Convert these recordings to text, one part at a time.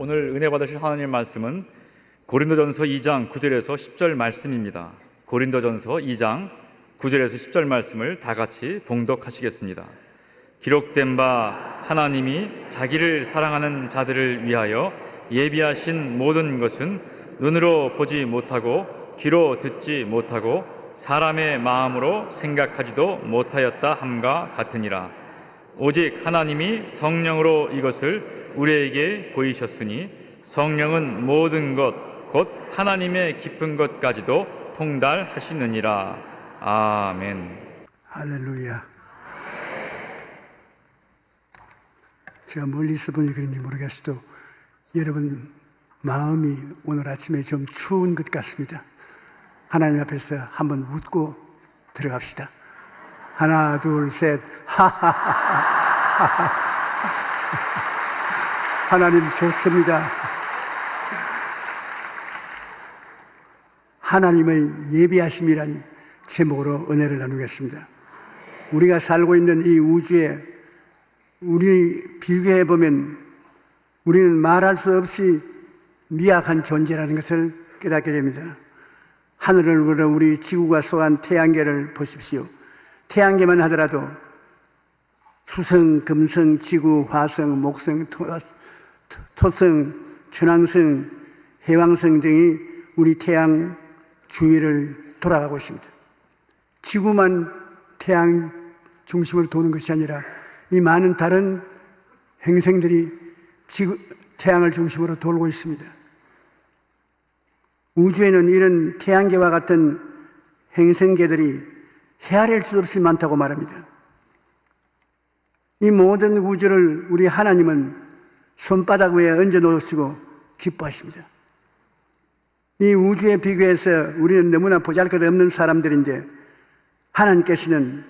오늘 은혜 받으실 하나님 말씀은 고린도전서 2장 9절에서 10절 말씀입니다. 고린도전서 2장 9절에서 10절 말씀을 다 같이 봉독하시겠습니다. 기록된 바 하나님이 자기를 사랑하는 자들을 위하여 예비하신 모든 것은 눈으로 보지 못하고 귀로 듣지 못하고 사람의 마음으로 생각하지도 못하였다 함과 같으니라. 오직 하나님이 성령으로 이것을 우리에게 보이셨으니 성령은 모든 것 곧 하나님의 깊은 것까지도 통달하시느니라. 아멘. 할렐루야. 제가 멀리서 보니 그런지 모르겠어도 여러분 마음이 오늘 아침에 좀 추운 것 같습니다. 하나님 앞에서 한번 웃고 들어갑시다. 하나, 둘, 셋. 하하하하. 하나님 좋습니다. 하나님의 예비하심이란 제목으로 은혜를 나누겠습니다. 우리가 살고 있는 이 우주에 우리 비교해 보면 우리는 말할 수 없이 미약한 존재라는 것을 깨닫게 됩니다. 하늘을 우러 우리 지구가 속한 태양계를 보십시오. 태양계만 하더라도 수성, 금성, 지구, 화성, 목성, 토성, 천왕성, 해왕성 등이 우리 태양 주위를 돌아가고 있습니다. 지구만 태양 중심으로 도는 것이 아니라 이 많은 다른 행성들이 태양을 중심으로 돌고 있습니다. 우주에는 이런 태양계와 같은 행성계들이 헤아릴 수 없이 많다고 말합니다. 이 모든 우주를 우리 하나님은 손바닥 위에 얹어 놓으시고 기뻐하십니다. 이 우주에 비교해서 우리는 너무나 보잘것없는 사람들인데 하나님께서는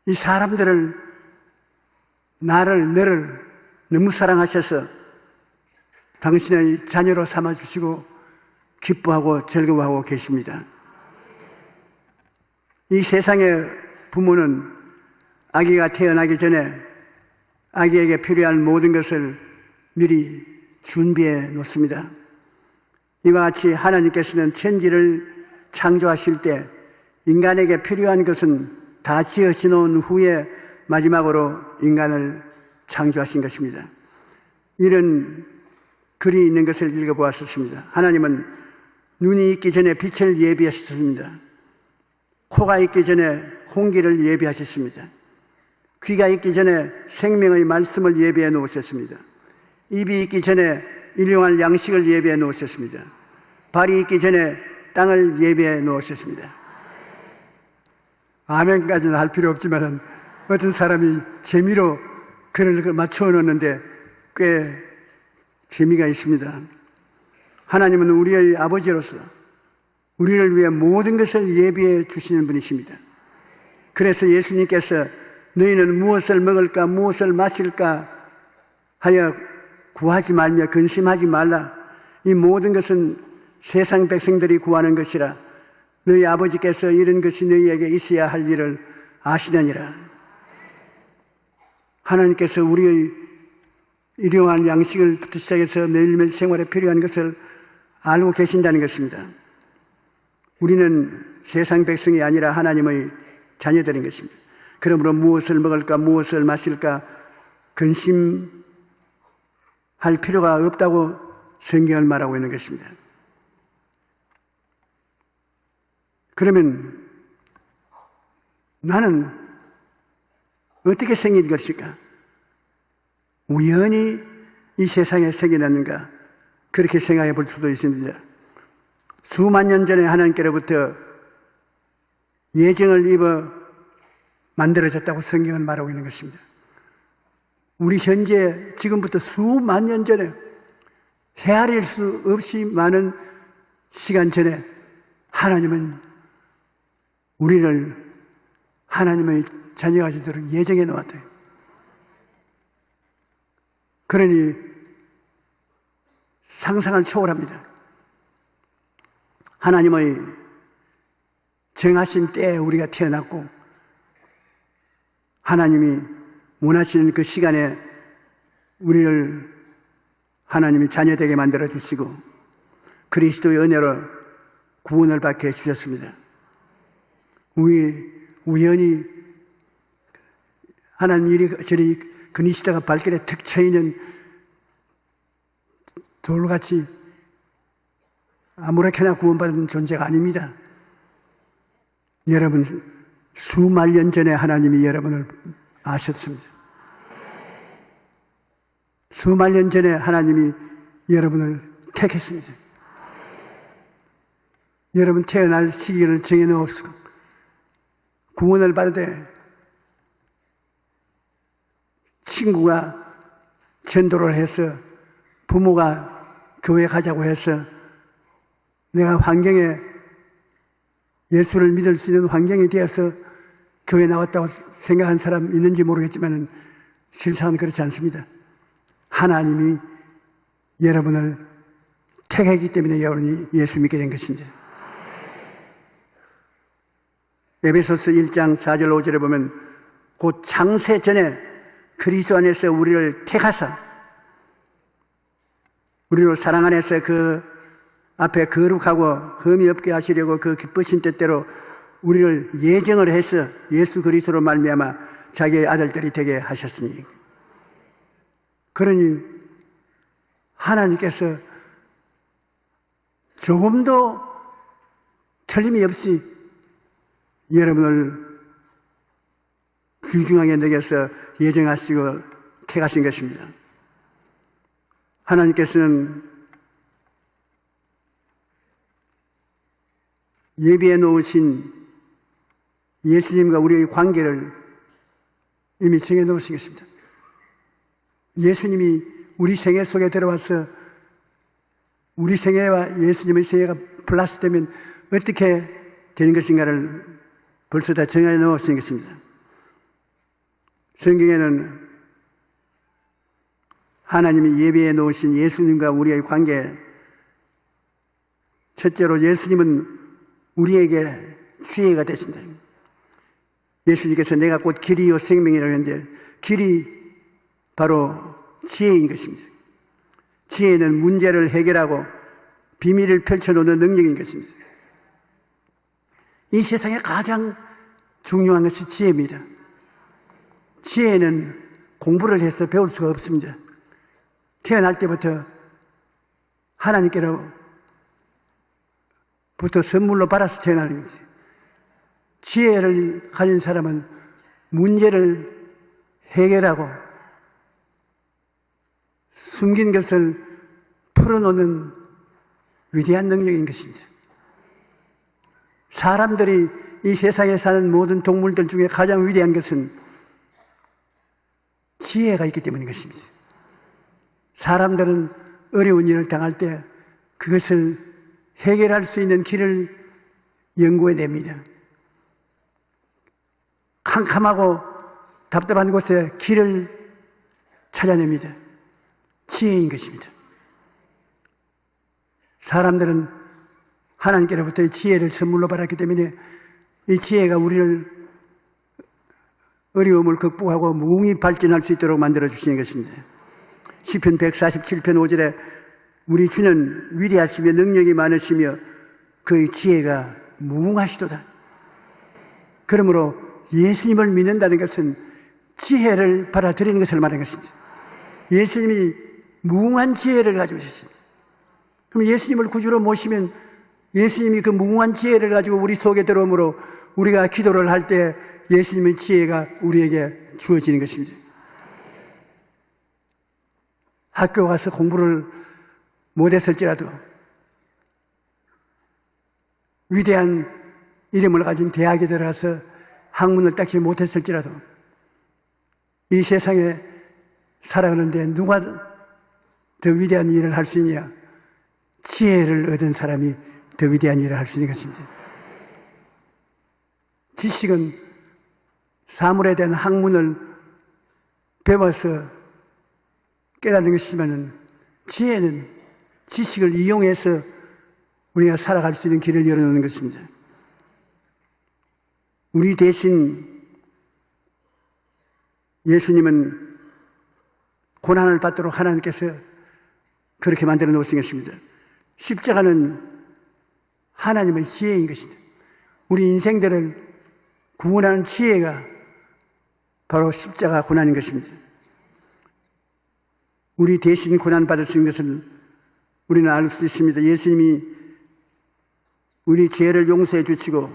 이 사람들을 나를 너를 너무 사랑하셔서 당신의 자녀로 삼아주시고 기뻐하고 즐거워하고 계십니다. 이 세상의 부모는 아기가 태어나기 전에 아기에게 필요한 모든 것을 미리 준비해 놓습니다. 이와 같이 하나님께서는 천지를 창조하실 때 인간에게 필요한 것은 다 지어져 놓은 후에 마지막으로 인간을 창조하신 것입니다. 이런 글이 있는 것을 읽어보았습니다. 하나님은 눈이 있기 전에 빛을 예비하셨습니다. 코가 있기 전에 홍기를 예비하셨습니다. 귀가 있기 전에 생명의 말씀을 예비해 놓으셨습니다. 입이 있기 전에 일용할 양식을 예비해 놓으셨습니다. 발이 있기 전에 땅을 예비해 놓으셨습니다. 아멘까지는 할 필요 없지만 어떤 사람이 재미로 글을 맞추어 놓는데 꽤 재미가 있습니다. 하나님은 우리의 아버지로서 우리를 위해 모든 것을 예비해 주시는 분이십니다. 그래서 예수님께서 너희는 무엇을 먹을까 무엇을 마실까 하여 구하지 말며 근심하지 말라. 이 모든 것은 세상 백성들이 구하는 것이라 너희 아버지께서 이런 것이 너희에게 있어야 할 일을 아시느니라. 하나님께서 우리의 일용할 양식을부터 시작해서 매일매일 생활에 필요한 것을 알고 계신다는 것입니다. 우리는 세상 백성이 아니라 하나님의 자녀들인 것입니다. 그러므로 무엇을 먹을까 무엇을 마실까 근심할 필요가 없다고 성경을 말하고 있는 것입니다. 그러면 나는 어떻게 생긴 것일까? 우연히 이 세상에 생겨났는가? 그렇게 생각해 볼 수도 있습니다. 수만 년 전에 하나님께로부터 예정을 입어 만들어졌다고 성경은 말하고 있는 것입니다. 우리 현재 지금부터 수만 년 전에 헤아릴 수 없이 많은 시간 전에 하나님은 우리를 하나님의 자녀가 되도록 예정해 놓았다. 그러니 상상을 초월합니다. 하나님의 정하신 때에 우리가 태어났고 하나님이 원하시는 그 시간에 우리를 하나님이 자녀되게 만들어 주시고 그리스도의 은혜로 구원을 받게 해주셨습니다. 우연히 하나님 이리저리 그니시다가 발길에 툭 쳐있는 돌같이 아무렇게나 구원받은 존재가 아닙니다. 여러분, 수만 년 전에 하나님이 여러분을 아셨습니다. 수만 년 전에 하나님이 여러분을 택했습니다. 여러분 태어날 시기를 정해놓으시고 구원을 받으되 친구가 전도를 해서 부모가 교회 가자고 해서 내가 환경에 예수를 믿을 수 있는 환경이 되어서 교회 나왔다고 생각한 사람 있는지 모르겠지만 실상은 그렇지 않습니다. 하나님이 여러분을 택했기 때문에 여러분이 예수 믿게 된 것입니다. 에베소서 1장 4절 5절에 보면 곧 창세 전에 그리스도 안에서 우리를 택하사 우리로 사랑 안에서 그 앞에 거룩하고 흠이 없게 하시려고 그 기쁘신 뜻대로 우리를 예정을 해서 예수 그리스도로 말미암아 자기의 아들들이 되게 하셨으니, 그러니 하나님께서 조금도 틀림이 없이 여러분을 귀중하게 여겨서 예정하시고 택하신 것입니다. 하나님께서는 예비해 놓으신 예수님과 우리의 관계를 이미 정해 놓으신 것입니다. 예수님이 우리 생애 속에 들어와서 우리 생애와 예수님의 생애가 플러스 되면 어떻게 되는 것인가를 벌써 다 정해 놓으신 것입니다. 성경에는 하나님이 예비해 놓으신 예수님과 우리의 관계, 첫째로 예수님은 우리에게 지혜가 되신다. 예수님께서 내가 곧 길이요 생명이라고 했는데 길이 바로 지혜인 것입니다. 지혜는 문제를 해결하고 비밀을 펼쳐놓는 능력인 것입니다. 이 세상에 가장 중요한 것이 지혜입니다. 지혜는 공부를 해서 배울 수가 없습니다. 태어날 때부터 하나님께로부터 선물로 받아서 태어나는 것이죠. 지혜를 가진 사람은 문제를 해결하고 숨긴 것을 풀어놓는 위대한 능력인 것입니다. 사람들이 이 세상에 사는 모든 동물들 중에 가장 위대한 것은 지혜가 있기 때문인 것입니다. 사람들은 어려운 일을 당할 때 그것을 해결할 수 있는 길을 연구해냅니다. 캄캄하고 답답한 곳에 길을 찾아냅니다. 지혜인 것입니다. 사람들은 하나님께로부터의 지혜를 선물로 받았기 때문에 이 지혜가 우리를 어려움을 극복하고 무궁히 발전할 수 있도록 만들어 주시는 것입니다. 시편 147편 5절에 우리 주는 위대하시며 능력이 많으시며 그의 지혜가 무궁하시도다. 그러므로 예수님을 믿는다는 것은 지혜를 받아들이는 것을 말하는 것입니다. 예수님이 무궁한 지혜를 가지고 계십니다. 그럼 예수님을 구주로 모시면 예수님이 그 무궁한 지혜를 가지고 우리 속에 들어오므로 우리가 기도를 할 때 예수님의 지혜가 우리에게 주어지는 것입니다. 학교 가서 공부를 못했을지라도 위대한 이름을 가진 대학에 들어가서 학문을 따지 못했을지라도 이 세상에 살아가는데 누가 더 위대한 일을 할 수 있냐? 지혜를 얻은 사람이 더 위대한 일을 할 수 있는 것입니다. 지식은 사물에 대한 학문을 배워서 깨닫는 것이지만 지혜는 지식을 이용해서 우리가 살아갈 수 있는 길을 열어놓는 것입니다. 우리 대신 예수님은 고난을 받도록 하나님께서 그렇게 만들어 놓으신 것입니다. 십자가는 하나님의 지혜인 것입니다. 우리 인생들을 구원하는 지혜가 바로 십자가 고난인 것입니다. 우리 대신 고난 받으신 것을 우리는 알 수 있습니다. 예수님이 우리 죄를 용서해 주시고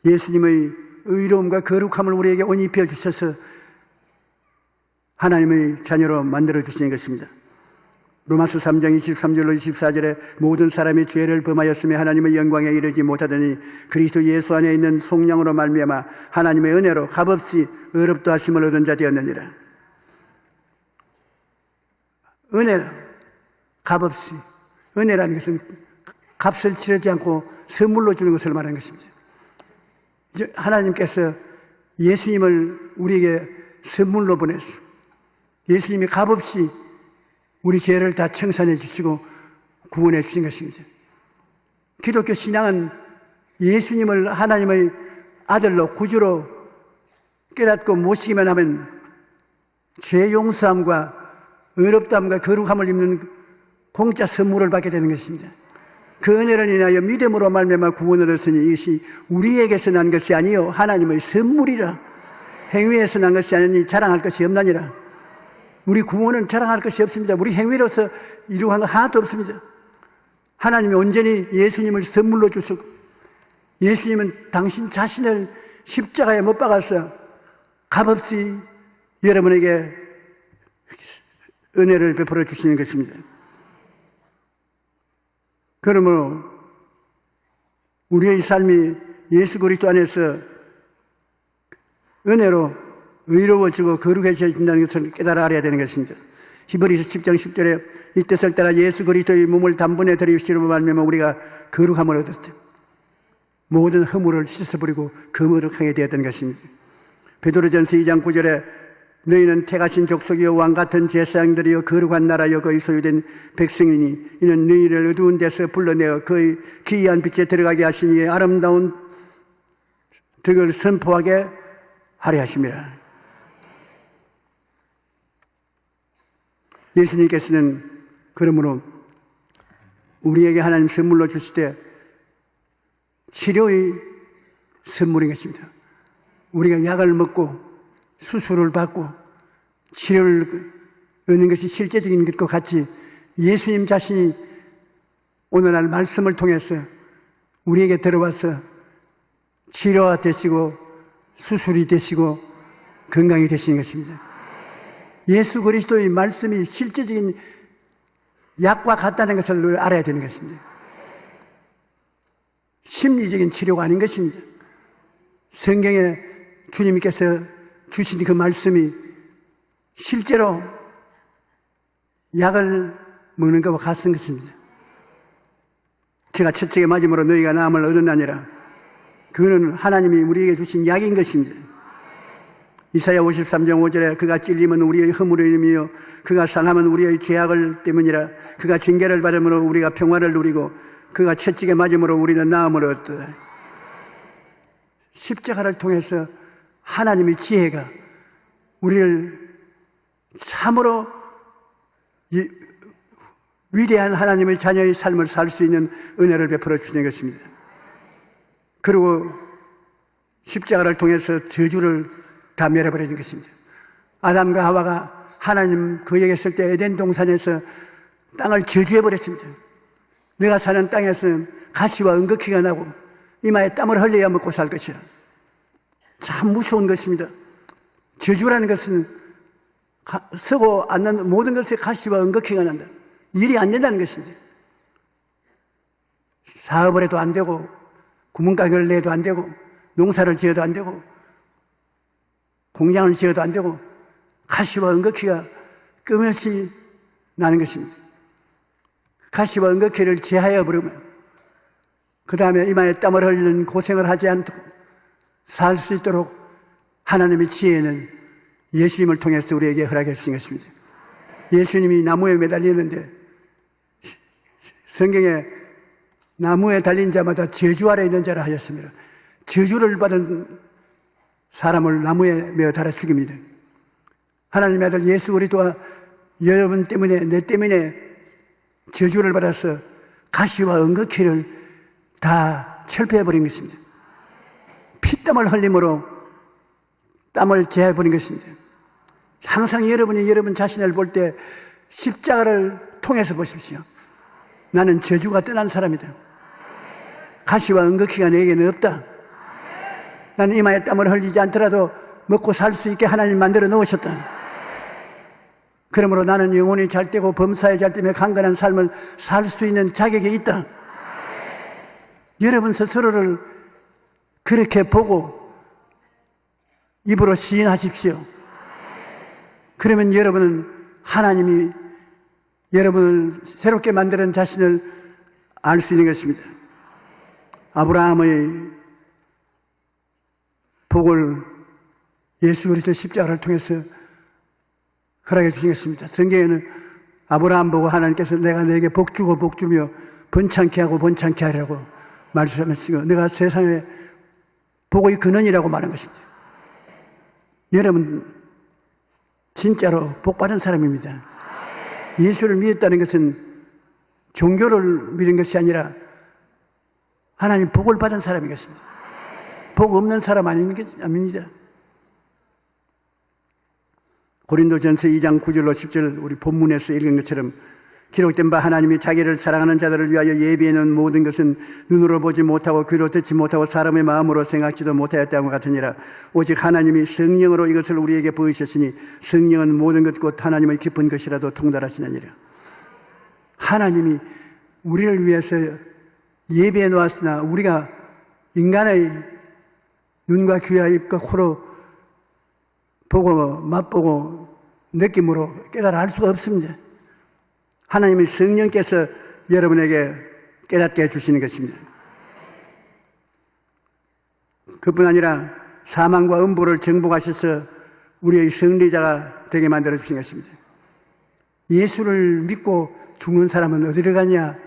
예수님의 의로움과 거룩함을 우리에게 옷 입혀 주셔서 하나님의 자녀로 만들어 주시는 것입니다. 로마서 3장 23절로 24절에 모든 사람이 죄를 범하였으며 하나님의 영광에 이르지 못하더니 그리스도 예수 안에 있는 속량으로 말미암아 하나님의 은혜로 값없이 의롭다 하심을 얻은 자 되었느니라. 은혜, 값없이. 은혜라는 것은 값을 치르지 않고 선물로 주는 것을 말하는 것입니다. 하나님께서 예수님을 우리에게 선물로 보냈어. 예수님이 값없이 우리 죄를 다 청산해 주시고 구원해 주신 것입니다. 기독교 신앙은 예수님을 하나님의 아들로 구주로 깨닫고 모시기만 하면 죄 용서함과 의롭다함과 거룩함을 입는 공짜 선물을 받게 되는 것입니다. 그 은혜를 인하여 믿음으로 말미암아 구원을 얻으니 이것이 우리에게서 난 것이 아니요 하나님의 선물이라. 행위에서 난 것이 아니니 자랑할 것이 없나니라. 우리 구원은 자랑할 것이 없습니다. 우리 행위로서 이루한 것 하나도 없습니다. 하나님이 온전히 예수님을 선물로 주시고 예수님은 당신 자신을 십자가에 못 박아서 값없이 여러분에게 은혜를 베풀어 주시는 것입니다. 그러므로 우리의 삶이 예수 그리스도 안에서 은혜로 의로워지고 거룩해진다는 것을 깨달아 알아야 되는 것입니다. 히브리서 10장 10절에 이 뜻을 따라 예수 그리스도의 몸을 단번에 드리시므로 말미암아 우리가 거룩함을 얻었다. 모든 허물을 씻어버리고 거룩하게 되었던 것입니다. 베드로전서 2장 9절에 너희는 택하신 족속이요 왕같은 제사장들이요 거룩한 나라요 거의 소유된 백성이니 이는 너희를 어두운 데서 불러내어 그의 기이한 빛에 들어가게 하시니 아름다운 덕을 선포하게 하려 하심이라. 예수님께서는 그러므로 우리에게 하나님 선물로 주시되 치료의 선물인 것입니다. 우리가 약을 먹고 수술을 받고 치료를 얻는 것이 실제적인 것과 같이 예수님 자신이 오늘날 말씀을 통해서 우리에게 들어와서 치료가 되시고 수술이 되시고 건강이 되시는 것입니다. 예수 그리스도의 말씀이 실제적인 약과 같다는 것을 알아야 되는 것입니다. 심리적인 치료가 아닌 것입니다. 성경에 주님께서 주신 그 말씀이 실제로 약을 먹는 것과 같은 것입니다. 제가 첫째에 맞음으로 너희가 나음을 얻었나니라. 그거는 하나님이 우리에게 주신 약인 것입니다. 이사야 53장 5절에 그가 찔림은 우리의 허물을 이미요 그가 상함은 우리의 죄악을 때문이라. 그가 징계를 받음으로 우리가 평화를 누리고 그가 채찍에 맞음으로 우리는 나음을 얻었다. 십자가를 통해서 하나님의 지혜가 우리를 참으로 위대한 하나님의 자녀의 삶을 살 수 있는 은혜를 베풀어 주시는 것입니다. 그리고 십자가를 통해서 저주를 다 멸해버리는 것입니다. 아담과 하와가 하나님 그에게 있을 때 에덴 동산에서 땅을 저주해버렸습니다. 내가 사는 땅에서 가시와 은거키가 나고 이마에 땀을 흘려야 먹고 살 것이라. 참 무서운 것입니다. 저주라는 것은 서고 앉는 모든 것에 가시와 은거키가 난다. 일이 안 된다는 것입니다. 사업을 해도 안 되고 구멍가게를 내도 안 되고 농사를 지어도 안 되고 공장을 지어도 안 되고 가시와 은거키가 끊임없이 나는 것입니다. 가시와 은거키를 제하여 버리면 그 다음에 이마에 땀을 흘리는 고생을 하지 않도록 살 수 있도록 하나님의 지혜는 예수님을 통해서 우리에게 허락해 주신 것입니다. 예수님이 나무에 매달리는데 성경에 나무에 달린 자마다 저주 아래 있는 자라 하였습니다. 저주를 받은 사람을 나무에 매어 달아 죽입니다. 하나님의 아들 예수 그리스도와 여러분 때문에 내 때문에 저주를 받아서 가시와 은거키를 다 철폐해버린 것입니다. 피땀을 흘림으로 땀을 제해버린 것입니다. 항상 여러분이 여러분 자신을 볼 때 십자가를 통해서 보십시오. 나는 저주가 떠난 사람이다. 가시와 은거키가 내게는 없다. 나는 이마에 땀을 흘리지 않더라도 먹고 살 수 있게 하나님 만들어 놓으셨다. 그러므로 나는 영혼이 잘되고 범사에 잘되며 강건한 삶을 살 수 있는 자격이 있다. 여러분 스스로를 그렇게 보고 입으로 시인하십시오. 그러면 여러분은 하나님이 여러분을 새롭게 만드는 자신을 알 수 있는 것입니다. 아브라함의 복을 예수 그리스도 십자가를 통해서 허락해 주신 것입니다. 성경에는 아브라함 보고 하나님께서 내가 내게 복 주고 복 주며 번창케 하고 번창케 하려고 말씀하시고 내가 세상에 복의 근원이라고 말한 것입니다. 여러분 진짜로 복 받은 사람입니다. 예수를 믿었다는 것은 종교를 믿은 것이 아니라 하나님 복을 받은 사람인 것입니다. 복 없는 사람 아닙니다. 고린도전서 2장 9절로 10절 우리 본문에서 읽은 것처럼 기록된 바 하나님이 자기를 사랑하는 자들을 위하여 예비해 놓은 모든 것은 눈으로 보지 못하고 귀로 듣지 못하고 사람의 마음으로 생각지도 못하였다는 것 같으니라. 오직 하나님이 성령으로 이것을 우리에게 보이셨으니 성령은 모든 것 곧 하나님의 깊은 것이라도 통달하시느니라. 하나님이 우리를 위해서 예비해 놓았으나 우리가 인간의 눈과 귀와 입과 코로 보고 맛보고 느낌으로 깨달아 알 수가 없습니다. 하나님의 성령께서 여러분에게 깨닫게 해주시는 것입니다. 그뿐 아니라 사망과 음부를 정복하셔서 우리의 승리자가 되게 만들어 주신 것입니다. 예수를 믿고 죽는 사람은 어디로 가냐?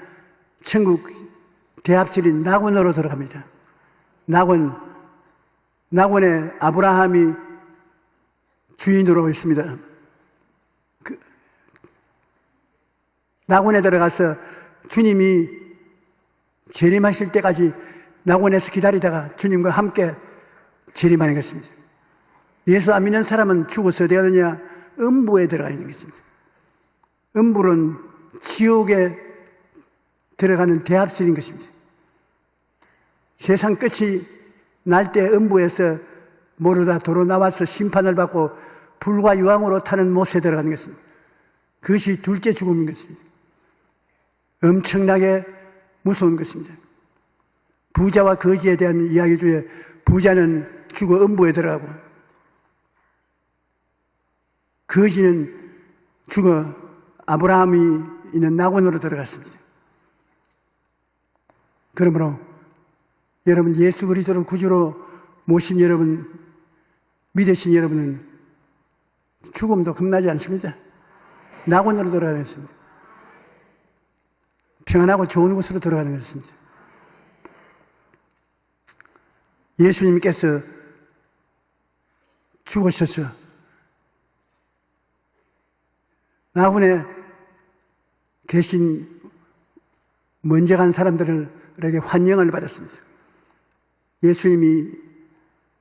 천국 대합실인 낙원으로 들어갑니다. 낙원에 아브라함이 주인으로 있습니다. 낙원에 들어가서 주님이 재림하실 때까지 낙원에서 기다리다가 주님과 함께 재림하는 것입니다. 예수 안 믿는 사람은 죽어서 어디가 되냐? 음부에 들어가 있는 것입니다. 음부는 지옥에 들어가는 대합실인 것입니다. 세상 끝이 날 때 음부에서 모르다 도로 나와서 심판을 받고 불과 유황으로 타는 못에 들어가는 것입니다. 그것이 둘째 죽음인 것입니다. 엄청나게 무서운 것입니다. 부자와 거지에 대한 이야기 중에 부자는 죽어 음부에 들어가고 거지는 죽어 아브라함이 있는 낙원으로 들어갔습니다. 그러므로 여러분 예수 그리스도를 구주로 모신 여러분, 믿으신 여러분은 죽음도 겁나지 않습니다. 낙원으로 들어가는 것입니다. 평안하고 좋은 곳으로 들어가는 것입니다. 예수님께서 죽으셔서 낙원에 계신 먼저 간 사람들에게 환영을 받았습니다. 예수님이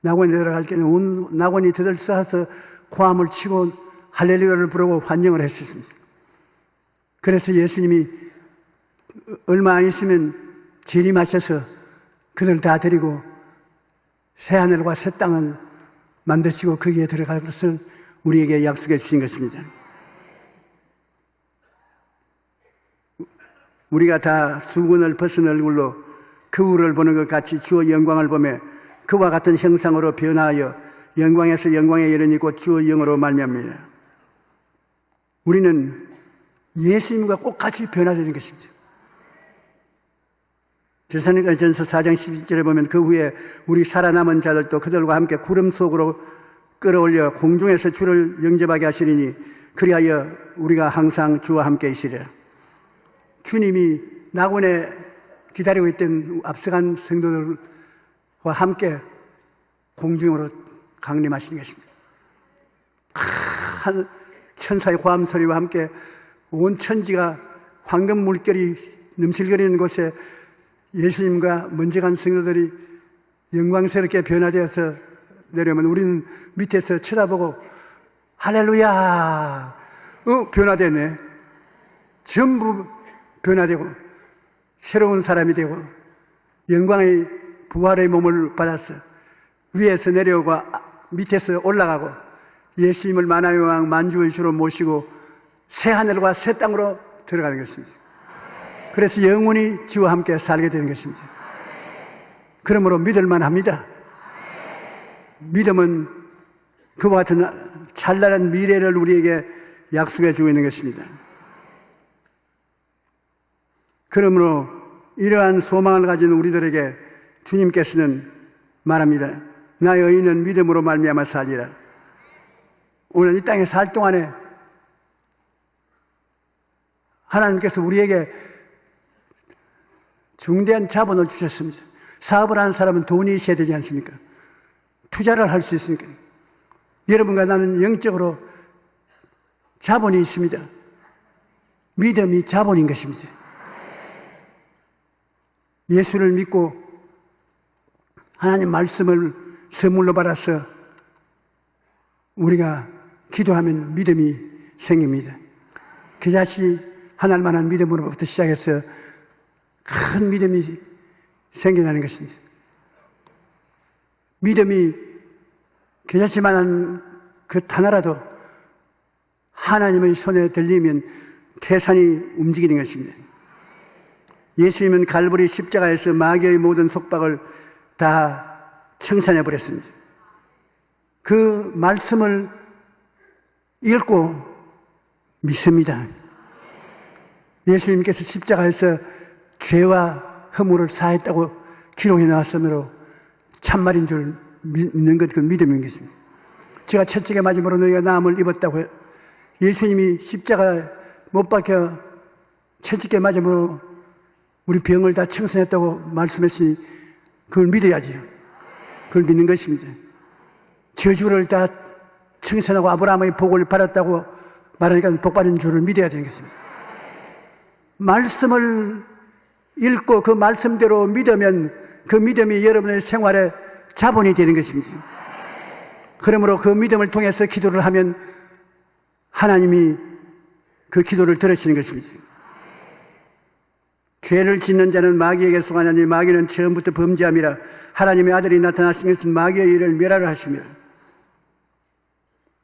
낙원에 들어갈 때는 온 낙원이 들썩해서 고함을 치고 할렐루야를 부르고 환영을 했었습니다. 그래서 예수님이 얼마 안 있으면 재림하셔서 그들 다 데리고 새하늘과 새 땅을 만드시고 거기에 들어갈 것을 우리에게 약속해 주신 것입니다. 우리가 다 수건을 벗은 얼굴로 거울을 보는 것 같이 주의 영광을 보며 그와 같은 형상으로 변화하여 영광에서 영광에 이르니 곧 주의 영으로 말미암습니다. 우리는 예수님과 똑같이 변화되는 것입니다. 데살로니가전서 4장 11절에 보면 그 후에 우리 살아남은 자들도 그들과 함께 구름 속으로 끌어올려 공중에서 주를 영접하게 하시리니 그리하여 우리가 항상 주와 함께 있으리라. 주님이 낙원에 기다리고 있던 앞서간 성도들과 함께 공중으로 강림하시는 것입니다. 큰 천사의 호함 소리와 함께 온 천지가 황금 물결이 넘실거리는 곳에 예수님과 먼저 간 성도들이 영광스럽게 변화되어서 내려오면 우리는 밑에서 쳐다보고 할렐루야! 변화되네. 전부 변화되고 새로운 사람이 되고 영광의 부활의 몸을 받아서 위에서 내려오고 밑에서 올라가고 예수님을 만왕의 왕 만주의 주로 모시고 새 하늘과 새 땅으로 들어가는 것입니다. 그래서 영원히 주와 함께 살게 되는 것입니다. 그러므로 믿을만 합니다. 믿음은 그와 같은 찬란한 미래를 우리에게 약속해 주고 있는 것입니다. 그러므로 이러한 소망을 가진 우리들에게 주님께서는 말합니다. 나의 의인은 믿음으로 말미암아 살리라. 오늘 이 땅에 살 동안에 하나님께서 우리에게 중대한 자본을 주셨습니다. 사업을 하는 사람은 돈이 있어야 되지 않습니까? 투자를 할 수 있으니까. 여러분과 나는 영적으로 자본이 있습니다. 믿음이 자본인 것입니다. 예수를 믿고 하나님 말씀을 선물로 받아서 우리가 기도하면 믿음이 생깁니다. 그자시 하나님만한 믿음으로부터 시작해서 큰 믿음이 생겨나는 것입니다. 믿음이 그자시만한 그 하나라도 하나님의 손에 들리면 태산이 움직이는 것입니다. 예수님은 갈보리 십자가에서 마귀의 모든 속박을 다 청산해 버렸습니다. 그 말씀을 읽고 믿습니다. 예수님께서 십자가에서 죄와 허물을 사했다고 기록해 나왔으므로 참말인 줄 믿는 것, 그 믿음인 것입니다. 제가 채찍에 맞음으로 너희가 나음을 입었다고 예수님이 십자가 못 박혀 채찍에 맞음으로 우리 병을 다 청산했다고 말씀했으니 그걸 믿어야지요. 그걸 믿는 것입니다. 저주를 다 청산하고 아브라함의 복을 받았다고 말하니까 복 받은 줄을 믿어야 되는 것입니다. 말씀을 읽고 그 말씀대로 믿으면 그 믿음이 여러분의 생활에 자본이 되는 것입니다. 그러므로 그 믿음을 통해서 기도를 하면 하나님이 그 기도를 들으시는 것입니다. 죄를 짓는 자는 마귀에게 속하나니 마귀는 처음부터 범죄함이라. 하나님의 아들이 나타나신 것은 마귀의 일을 멸하려 하시며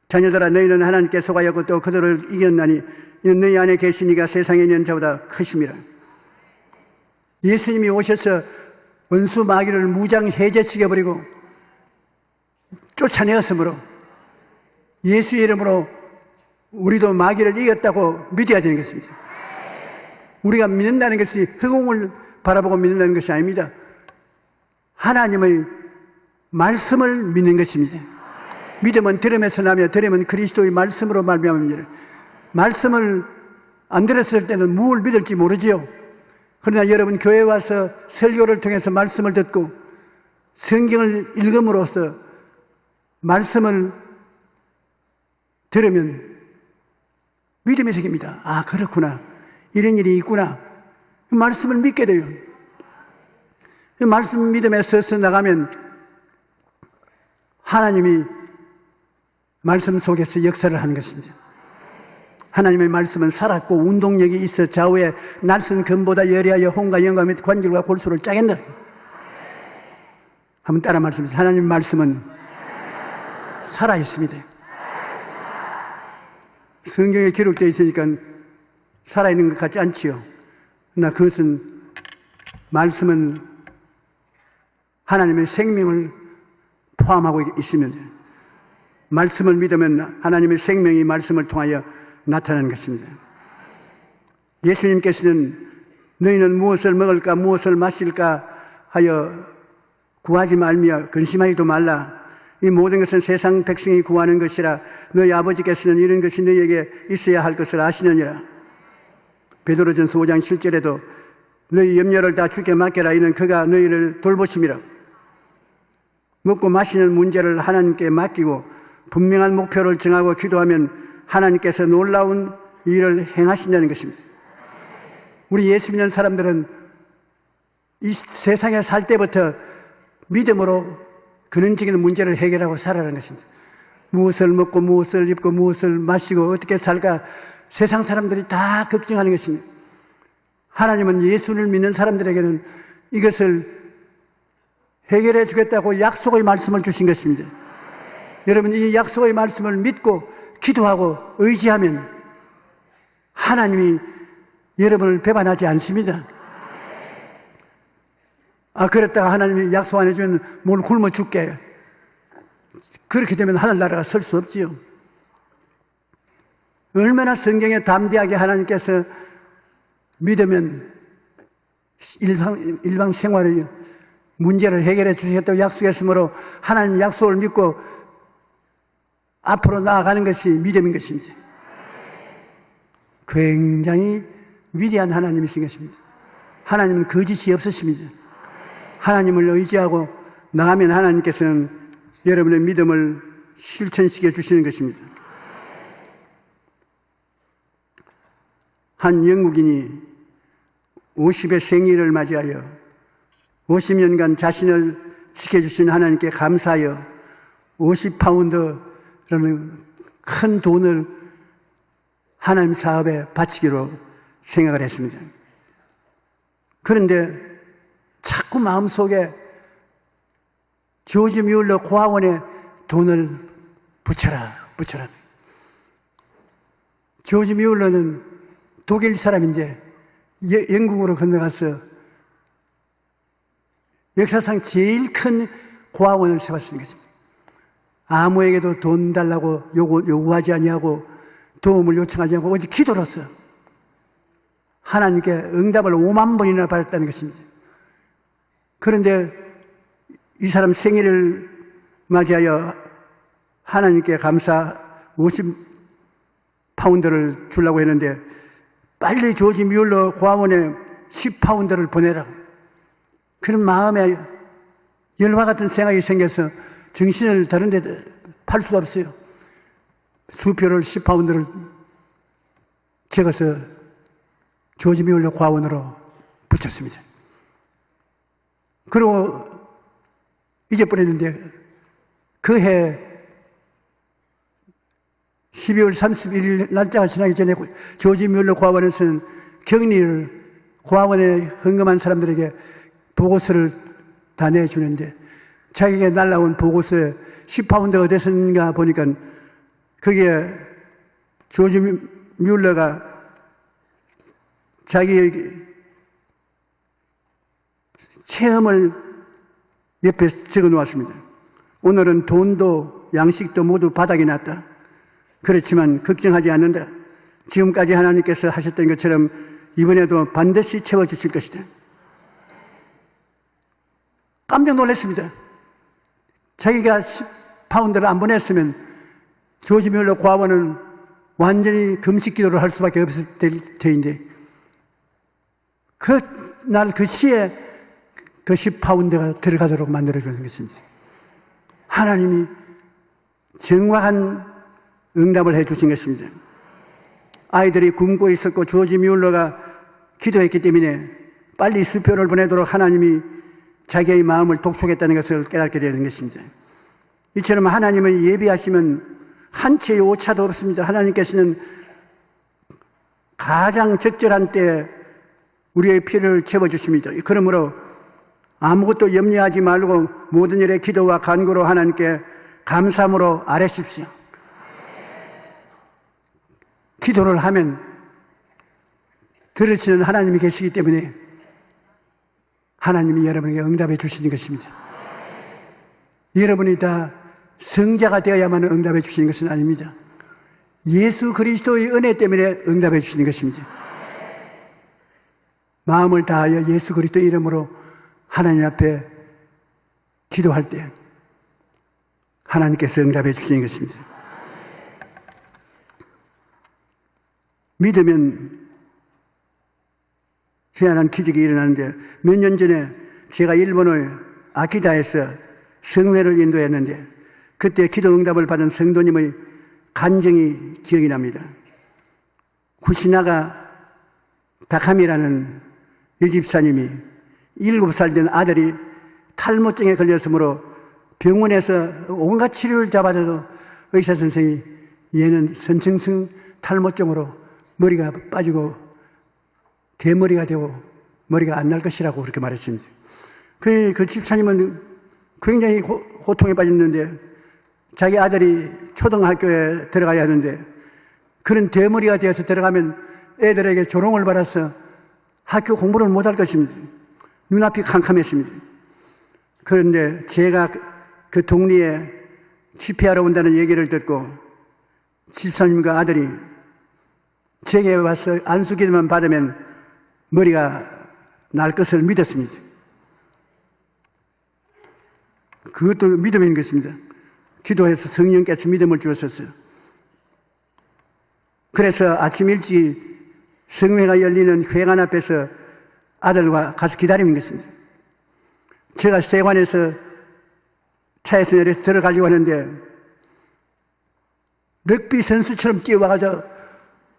자녀들아 너희는 하나님께 속하였고 또 그들을 이겼나니 이는 너희 안에 계신 이가 세상에 있는 자보다 크심이라. 예수님이 오셔서 원수 마귀를 무장 해제시켜버리고 쫓아내었으므로 예수의 이름으로 우리도 마귀를 이겼다고 믿어야 되는 것입니다. 우리가 믿는다는 것이 허공을 바라보고 믿는다는 것이 아닙니다. 하나님의 말씀을 믿는 것입니다. 믿음은 들음에서 나며 들음은 그리스도의 말씀으로 말미암습니다. 말씀을 안 들었을 때는 무엇을 믿을지 모르지요. 그러나 여러분 교회에 와서 설교를 통해서 말씀을 듣고 성경을 읽음으로써 말씀을 들으면 믿음이 생깁니다. 아, 그렇구나. 이런 일이 있구나. 그 말씀을 믿게 돼요. 그 말씀 믿음에 서서 나가면 하나님이 말씀 속에서 역사를 하는 것입니다. 하나님의 말씀은 살았고 운동력이 있어 좌우에 날선 금보다 예리하여 혼과 영과 및 관절과 골수를 짜겠다. 한번 따라 말씀하세요. 하나님 말씀은 살아있습니다. 성경에 기록되어 있으니까 살아있는 것 같지 않지요. 그러나 그것은 말씀은 하나님의 생명을 포함하고 있으면 말씀을 믿으면 하나님의 생명이 말씀을 통하여 나타나는 것입니다. 예수님께서는 너희는 무엇을 먹을까 무엇을 마실까 하여 구하지 말며 근심하지도 말라. 이 모든 것은 세상 백성이 구하는 것이라. 너희 아버지께서는 이런 것이 너희에게 있어야 할 것을 아시느니라. 베드로전서 5장 7절에도 너희 염려를 다 주께 맡겨라. 이는 그가 너희를 돌보심이라. 먹고 마시는 문제를 하나님께 맡기고 분명한 목표를 정하고 기도하면 하나님께서 놀라운 일을 행하신다는 것입니다. 우리 예수 믿는 사람들은 이 세상에 살 때부터 믿음으로 근원적인 문제를 해결하고 살아가는 것입니다. 무엇을 먹고 무엇을 입고 무엇을 마시고 어떻게 살까 세상 사람들이 다 걱정하는 것입니다. 하나님은 예수를 믿는 사람들에게는 이것을 해결해 주겠다고 약속의 말씀을 주신 것입니다. 여러분, 이 약속의 말씀을 믿고 기도하고 의지하면 하나님이 여러분을 배반하지 않습니다. 그랬다가 하나님이 약속 안 해주면 뭘 굶어 죽게. 그렇게 되면 하늘나라가 설 수 없지요. 얼마나 성경에 담대하게 하나님께서 믿으면 일방 생활의 문제를 해결해 주시겠다고 약속했으므로 하나님 약속을 믿고 앞으로 나아가는 것이 믿음인 것입니다. 굉장히 위대한 하나님이신 것입니다. 하나님은 거짓이 없으십니다. 하나님을 의지하고 나가면 하나님께서는 여러분의 믿음을 실천시켜 주시는 것입니다. 한 영국인이 50의 생일을 맞이하여 50년간 자신을 지켜주신 하나님께 감사하여 50파운드라는 큰 돈을 하나님 사업에 바치기로 생각을 했습니다. 그런데 자꾸 마음속에 조지 뮬러 고아원에 돈을 붙여라. 조지 뮬러는 독일 사람인데 영국으로 건너가서 역사상 제일 큰 고아원을 세웠습니다. 아무에게도 돈 달라고 요구하지 아니하고 도움을 요청하지 않고 오직 기도로서 하나님께 응답을 5만 번이나 받았다는 것입니다. 그런데 이 사람 생일을 맞이하여 하나님께 감사 50파운드를 주려고 했는데 빨리 조지 뮬러 고아원에 10파운드를 보내라고. 그런 마음에 열화 같은 생각이 생겨서 정신을 다른 데 팔 수가 없어요. 수표를 10파운드를 적어서 조지 뮬러 고아원으로 붙였습니다. 그리고 잊어버렸는데 그 해 12월 31일 날짜가 지나기 전에 조지 뮬러 고아원에서는 격리를 고아원에 헌금한 사람들에게 보고서를 다 내주는데 자기에게 날라온 보고서에 10파운드가 어디서인가 보니까 거기에 조지 뮬러가 자기의 체험을 옆에 적어 놓았습니다. 오늘은 돈도 양식도 모두 바닥이 났다. 그렇지만 걱정하지 않는다. 지금까지 하나님께서 하셨던 것처럼 이번에도 반드시 채워주실 것이다. 깜짝 놀랐습니다. 자기가 10파운드를 안 보냈으면 조지 뮬러 고아원은 완전히 금식 기도를 할 수밖에 없을 테인데 그날 그 시에 그 10파운드가 들어가도록 만들어주는 것입니다. 하나님이 정확한 응답을 해주신 것입니다. 아이들이 굶고 있었고 조지 뮬러가 기도했기 때문에 빨리 수표를 보내도록 하나님이 자기의 마음을 독촉했다는 것을 깨닫게 되는 것입니다. 이처럼 하나님을 예비하시면 한 채의 오차도 없습니다. 하나님께서는 가장 적절한 때에 우리의 필요를 채워주십니다. 그러므로 아무것도 염려하지 말고 모든 일에 기도와 간구로 하나님께 감사함으로 아뢰십시오. 기도를 하면 들으시는 하나님이 계시기 때문에 하나님이 여러분에게 응답해 주시는 것입니다. 여러분이 다 성자가 되어야만 응답해 주시는 것은 아닙니다. 예수 그리스도의 은혜 때문에 응답해 주시는 것입니다. 마음을 다하여 예수 그리스도 이름으로 하나님 앞에 기도할 때 하나님께서 응답해 주시는 것입니다. 믿으면 희한한 기적이 일어나는데 몇 년 전에 제가 일본의 아키다에서 성회를 인도했는데 그때 기도 응답을 받은 성도님의 간증이 기억이 납니다. 구시나가 다카미라는 이 집사님이 7살 된 아들이 탈모증에 걸렸으므로 병원에서 온갖 치료를 잡아줘도 의사 선생이 얘는 선천성 탈모증으로 머리가 빠지고 대머리가 되고 머리가 안 날 것이라고 그렇게 말했습니다. 그 집사님은 굉장히 고통에 빠졌는데 자기 아들이 초등학교에 들어가야 하는데 그런 대머리가 되어서 들어가면 애들에게 조롱을 받아서 학교 공부를 못할 것입니다. 눈앞이 캄캄했습니다. 그런데 제가 그 동리에 집회하러 온다는 얘기를 듣고 집사님과 아들이 제게 와서 안수기도만 받으면 머리가 날 것을 믿었습니다. 그것도 믿음인 것입니다. 기도해서 성령께서 믿음을 주었었어요. 그래서 아침 일찍 성회가 열리는 회관 앞에서 아들과 가서 기다리는 것입니다. 제가 세관에서 차에서 내려서 들어가려고 하는데 럭비 선수처럼 뛰어와가지고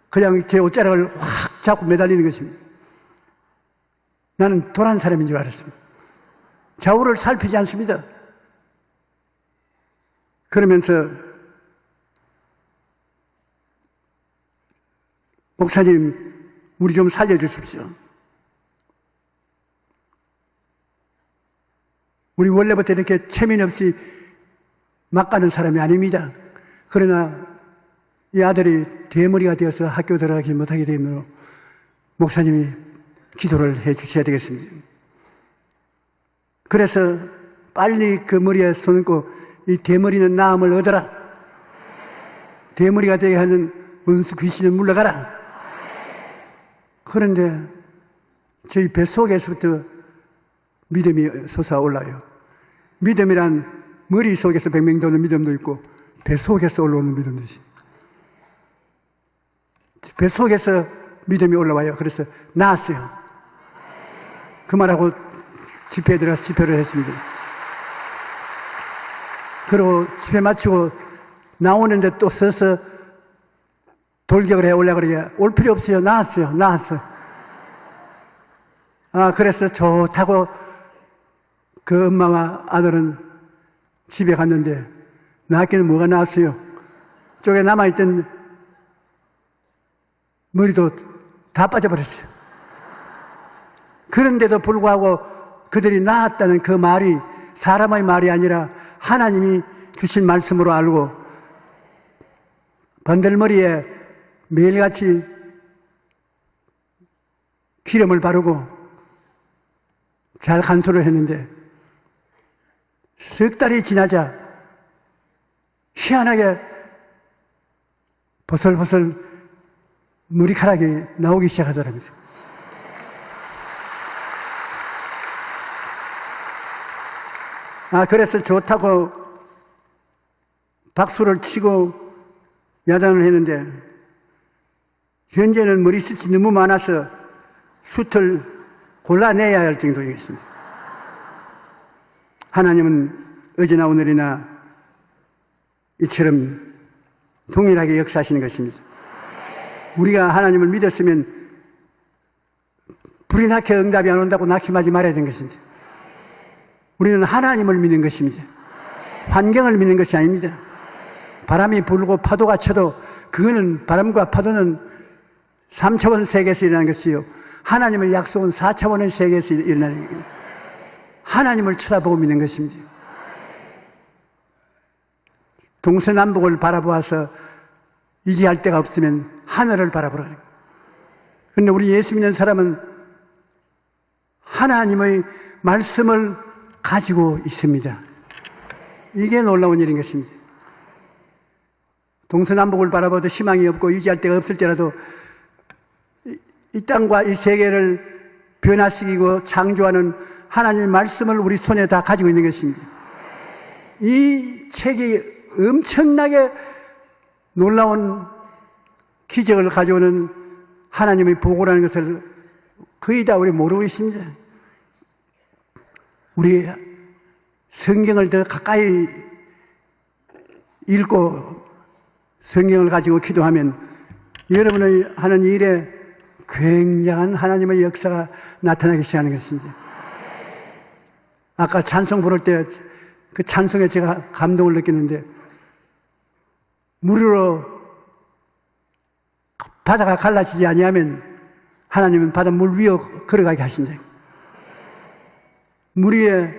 그냥 제 옷자락을 확 잡고 매달리는 것입니다. 나는 도란 사람인 줄 알았습니다. 좌우를 살피지 않습니다. 그러면서 목사님, 우리 좀 살려주십시오. 우리 원래부터 이렇게 체면 없이 막 가는 사람이 아닙니다. 그러나 이 아들이 대머리가 되어서 학교 들어가지 못하게 되므로 목사님이 기도를 해 주셔야 되겠습니다. 그래서 빨리 그 머리에 손 얹고 이 대머리는 나음을 얻어라. 대머리가 되게 하는 원수 귀신은 물러가라. 그런데 저희 뱃속에서부터 믿음이 솟아올라요. 믿음이란 머릿속에서 백명 도는 믿음도 있고 뱃속에서 올라오는 믿음도 있습니다. 뱃속에서 믿음이 올라와요. 그래서 나았어요. 그 말하고 집회에 들어가서 집회를 했습니다. 그리고 집회 마치고 나오는데 또 서서 돌격을 해 올라 그러냐. 올 필요 없어요. 나았어요. 나았어요. 그래서 좋다고 그 엄마와 아들은 집에 갔는데 나았기는 뭐가 나았어요. 쪽에 남아있던 머리도 다 빠져버렸어요. 그런데도 불구하고 그들이 나았다는 그 말이 사람의 말이 아니라 하나님이 주신 말씀으로 알고 번들머리에 매일같이 기름을 바르고 잘 간수를 했는데 석 달이 지나자 희한하게 보슬보슬 머리카락이 나오기 시작하더랍니다. 그래서 좋다고 박수를 치고 야단을 했는데 현재는 머리숱이 너무 많아서 숱을 골라내야 할 정도이겠습니다. 하나님은 어제나 오늘이나 이처럼 동일하게 역사하시는 것입니다. 우리가 하나님을 믿었으면 불이 나게 응답이 안 온다고 낙심하지 말아야 되는 것입니다. 우리는 하나님을 믿는 것입니다. 환경을 믿는 것이 아닙니다. 바람이 불고 파도가 쳐도 그거는 바람과 파도는 3차원 세계에서 일어나는 것이요. 하나님의 약속은 4차원의 세계에서 일어나는 것입니다. 하나님을 쳐다보고 믿는 것입니다. 동서남북을 바라보아서 이지할 데가 없으면 하늘을 바라보라. 그런데 우리 예수 믿는 사람은 하나님의 말씀을 가지고 있습니다. 이게 놀라운 일인 것입니다. 동서남북을 바라봐도 희망이 없고 의지할 데가 없을 때라도 이 땅과 이 세계를 변화시키고 창조하는 하나님의 말씀을 우리 손에 다 가지고 있는 것입니다. 이 책이 엄청나게 놀라운 기적을 가져오는 하나님의 보고라는 것을 거의 다 우리 모르고 있습니다. 우리 성경을 더 가까이 읽고 성경을 가지고 기도하면 여러분의 하는 일에 굉장한 하나님의 역사가 나타나기 시작하는 것입니다. 아까 찬송 부를 때 그 찬송에 제가 감동을 느끼는데, 물으로 바다가 갈라지지 아니하면 하나님은 바다 물 위에 걸어가게 하신다. 물 위에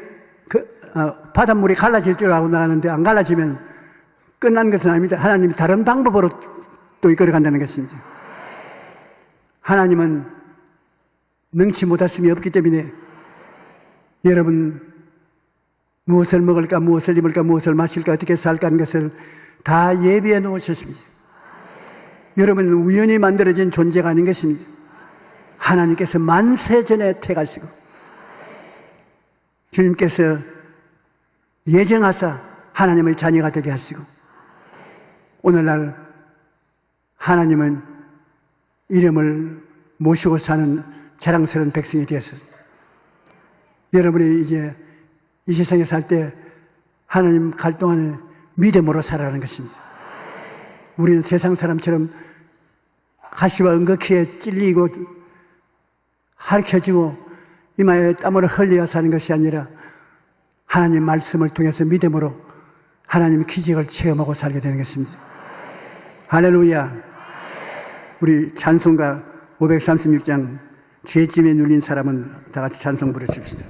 바닷물이 갈라질 줄 알고 나가는데 안 갈라지면 끝난 것은 아닙니다. 하나님이 다른 방법으로 또 이끌어 간다는 것입니다. 하나님은 능치 못하심이 없기 때문에 여러분 무엇을 먹을까, 무엇을 입을까, 무엇을 마실까, 어떻게 살까 하는 것을 다 예비해 놓으셨습니다. 여러분은 우연히 만들어진 존재가 아닌 것입니다. 하나님께서 만세 전에 택하시고 주님께서 예정하사 하나님의 자녀가 되게 하시고 오늘날 하나님은 이름을 모시고 사는 자랑스러운 백성이 되었습니다. 여러분이 이제 이 세상에 살 때 하나님 갈 동안에 믿음으로 살아가는 것입니다. 우리는 세상 사람처럼 가시와 은거키에 찔리고 핥혀지고 이마에 땀을 흘려 사는 것이 아니라 하나님 말씀을 통해서 믿음으로 하나님의 기적을 체험하고 살게 되는 것입니다. 할렐루야. 우리 찬송가 536장 죄짐에 눌린 사람은 다 같이 찬송 부르십시다.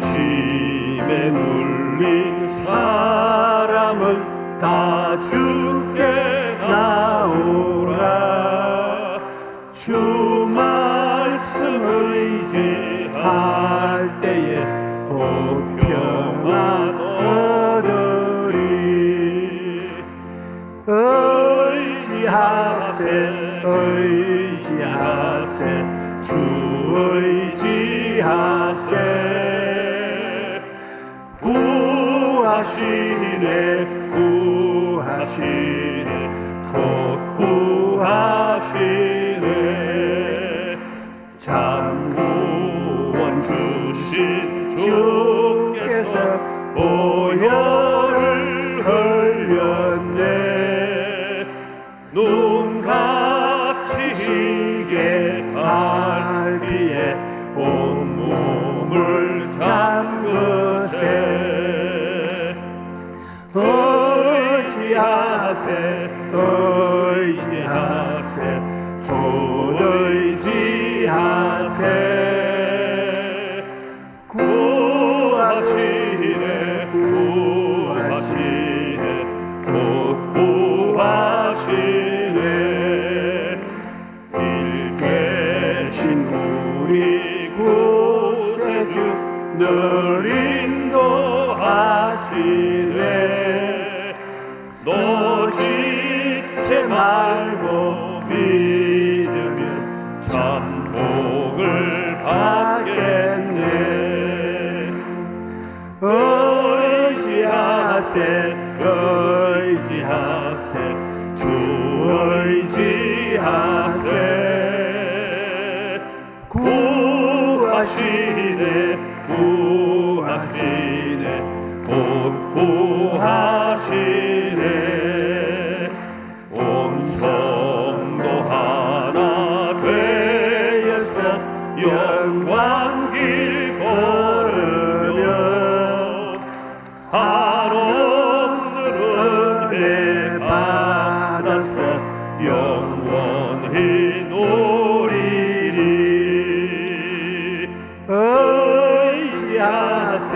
죄짐에 눌린 사람은 다 주께 나오라. 주 말씀 의지할 때에 곧 평안 얻으리. 의지하세 의지하세 주 의지하세. 구하시네 구하시네 곧 구하시네. 참 구원 주신 주께서 보혈을 흘렸네. 눈같이 희게 밟히에 온몸을 잠그세. 의지하세 의지하세 주 의지하세. 구하시네 구하시네 곧 구하시네. 길 계신 우리 구세주 늘 인도하시네. 놓치지 말고 믿으면 참 복을 받겠네. 의지하세 의지하세 주 의지하세. 구하시네 구하시네 곧 구하시네. 온 성도 하나 되어서 영광 길 걸으면 한없는 은혜 받아서 영원히 누리리. 의지하세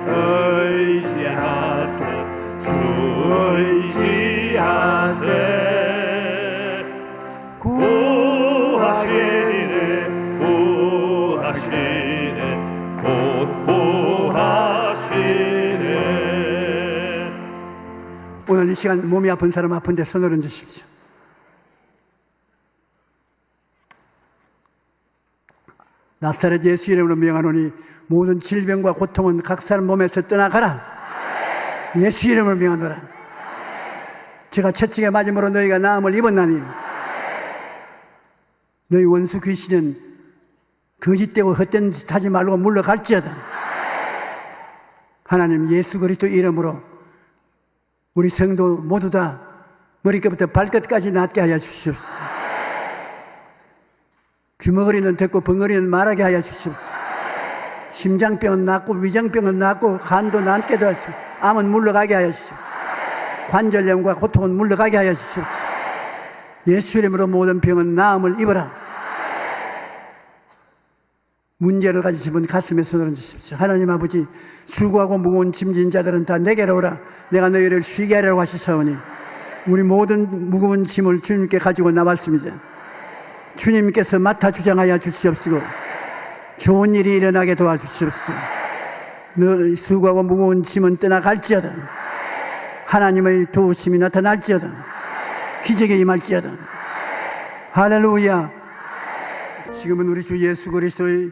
의지하세 주 의지하세. 구하시네 구하시네 곧 구하시네. 오늘 이 시간 몸이 아픈 사람 아픈데 손을 얹으십시오. 나사렛 예수 이름으로 명하노니 모든 질병과 고통은 각 사람 몸에서 떠나가라. 예수 이름으로 명하노라. 제가 채찍에 맞음으로 너희가 나음을 입었나니 너희 원수 귀신은 거짓되고 헛된 짓 하지 말고 물러갈지어다. 하나님 예수 그리스도 이름으로 우리 성도 모두 다 머리끝부터 발끝까지 낫게 하여 주시옵소서. 귀머거리는 듣고 벙어리는 말하게 하여 주시옵소서. 심장병은 낫고 위장병은 낫고 간도 낫게 하시옵소서. 암은 물러가게 하여 주시옵소서. 관절염과 고통은 물러가게 하여 주시옵소서. 예수 이름으로 모든 병은 나음을 입어라. 문제를 가지신 분 가슴에 손을 주십시오. 하나님 아버지, 수고하고 무거운 짐진 자들은 다 내게로 오라. 내가 너희를 쉬게 하려고 하시사오니 우리 모든 무거운 짐을 주님께 가지고 나왔습니다. 주님께서 맡아 주장하여 주시옵시고 좋은 일이 일어나게 도와주시옵소서. 너희 수고하고 무거운 짐은 떠나갈지어다. 하나님의 도우심이 나타날지어다. 기적이 임할지어다. 할렐루야. 지금은 우리 주 예수 그리스도의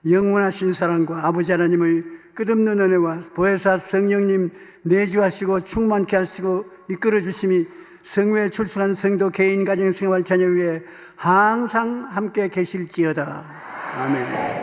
영원하신 사랑과 아버지 하나님의 끝없는 은혜와 보혜사 성령님 내주하시고 충만케 하시고 이끌어 주심이 성회에 출석한 성도 개인 가정 생활 자녀 위에 항상 함께 계실지어다. 아멘.